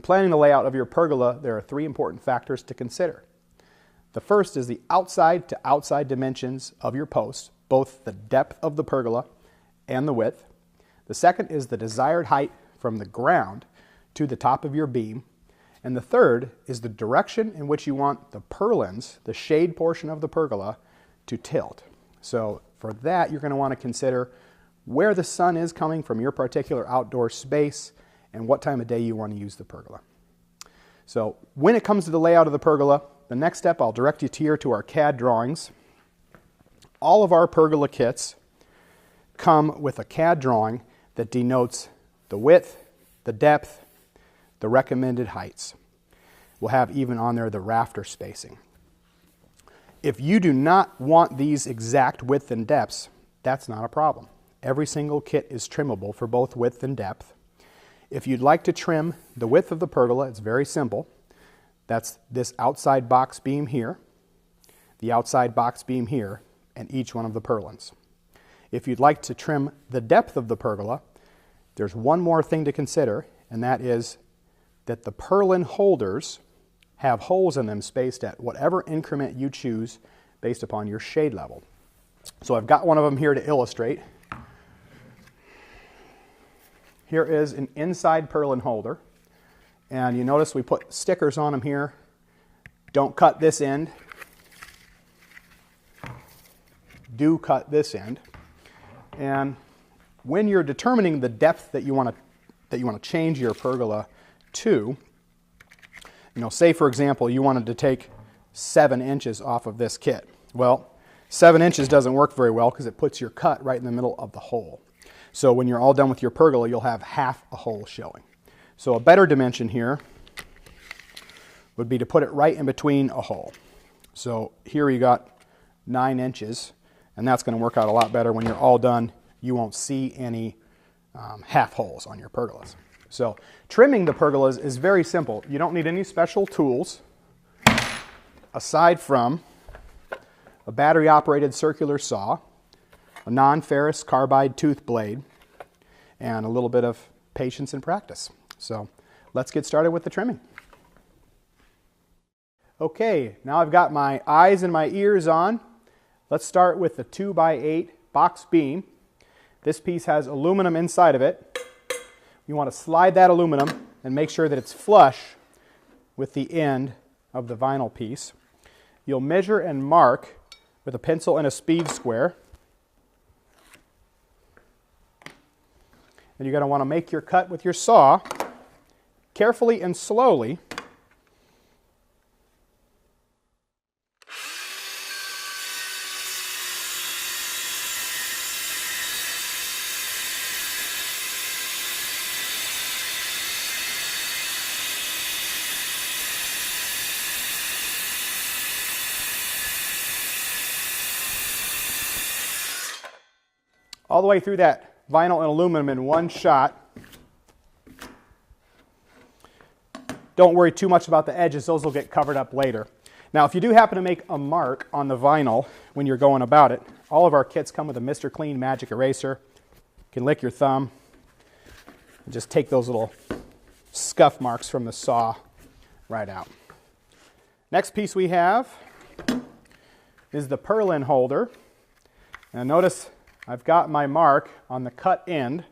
planning the layout of your pergola, there are 3 important factors to consider. The first is the outside to outside dimensions of your post, both the depth of the pergola and the width. The second is the desired height from the ground to the top of your beam. And the third is the direction in which you want the purlins, the shade portion of the pergola, to tilt. So for that, you're going to want to consider where the sun is coming from your particular outdoor space and what time of day you want to use the pergola. So when it comes to the layout of the pergola, the next step, I'll direct you here to our CAD drawings. All of our pergola kits come with a CAD drawing that denotes the width, the depth, the recommended heights. We'll have even on there the rafter spacing. If you do not want these exact width and depths, that's not a problem. Every single kit is trimmable for both width and depth. If you'd like to trim the width of the pergola, it's very simple. That's this outside box beam here, the outside box beam here, and each one of the purlins. If you'd like to trim the depth of the pergola, there's one more thing to consider, and that is that the purlin holders have holes in them spaced at whatever increment you choose based upon your shade level. So I've got one of them here to illustrate. Here is an inside purlin holder, and you notice we put stickers on them here. Don't cut this end. Do cut this end. And when you're determining the depth that you want to change your pergola to, say for example you wanted to take 7 inches off of this kit. Well, 7 inches doesn't work very well because it puts your cut right in the middle of the hole. So when you're all done with your pergola, you'll have half a hole showing. So a better dimension here would be to put it right in between a hole. So here you got 9 inches, and that's going to work out a lot better. When you're all done, you won't see any half holes on your pergolas. So trimming the pergolas is very simple. You don't need any special tools aside from a battery-operated circular saw, a non-ferrous carbide tooth blade, and a little bit of patience and practice. So let's get started with the trimming. Okay, now I've got my eyes and my ears on. Let's start with the 2x8 box beam. This piece has aluminum inside of it. You want to slide that aluminum and make sure that it's flush with the end of the vinyl piece. You'll measure and mark with a pencil and a speed square. And you're going to want to make your cut with your saw carefully and slowly. All the way through that vinyl and aluminum in one shot. Don't worry too much about the edges, those will get covered up later. Now if you do happen to make a mark on the vinyl when you're going about it, all of our kits come with a Mr. Clean magic eraser. You can lick your thumb and just take those little scuff marks from the saw right out. Next piece we have is the purlin holder. Now notice I've got my mark on the cut end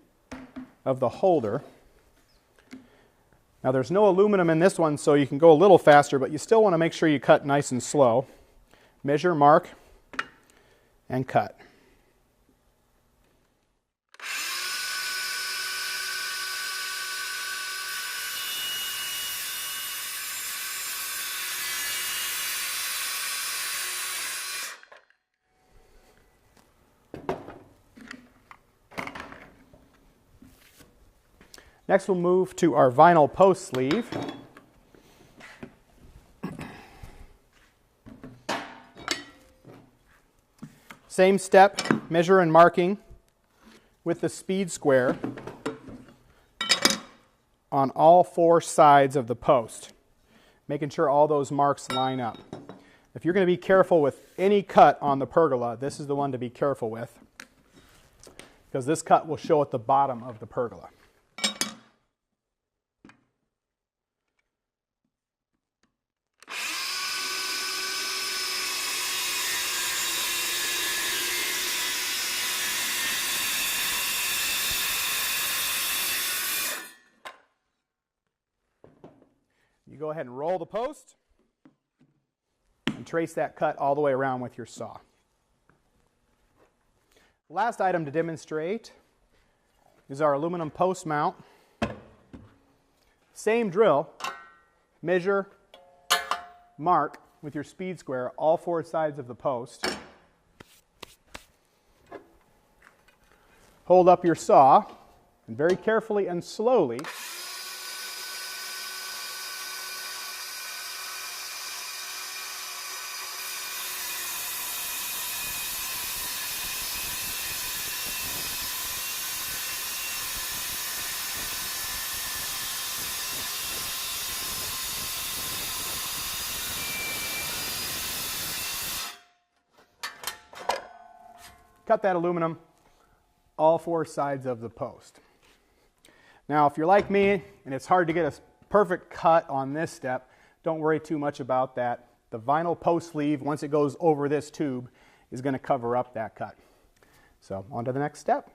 of the holder. Now there's no aluminum in this one, so you can go a little faster, but you still want to make sure you cut nice and slow. Measure, mark, and cut. Next we'll move to our vinyl post sleeve. Same step, measure and marking with the speed square on all 4 sides of the post, making sure all those marks line up. If you're going to be careful with any cut on the pergola, this is the one to be careful with, because this cut will show at the bottom of the pergola. go ahead and roll the post and trace that cut all the way around with your saw. Last item to demonstrate is our aluminum post mount. Same drill, measure, mark with your speed square all 4 sides of the post. Hold up your saw and very carefully and slowly cut that aluminum all 4 sides of the post. Now, if you're like me and it's hard to get a perfect cut on this step, don't worry too much about that. The vinyl post sleeve, once it goes over this tube, is going to cover up that cut. So, on to the next step.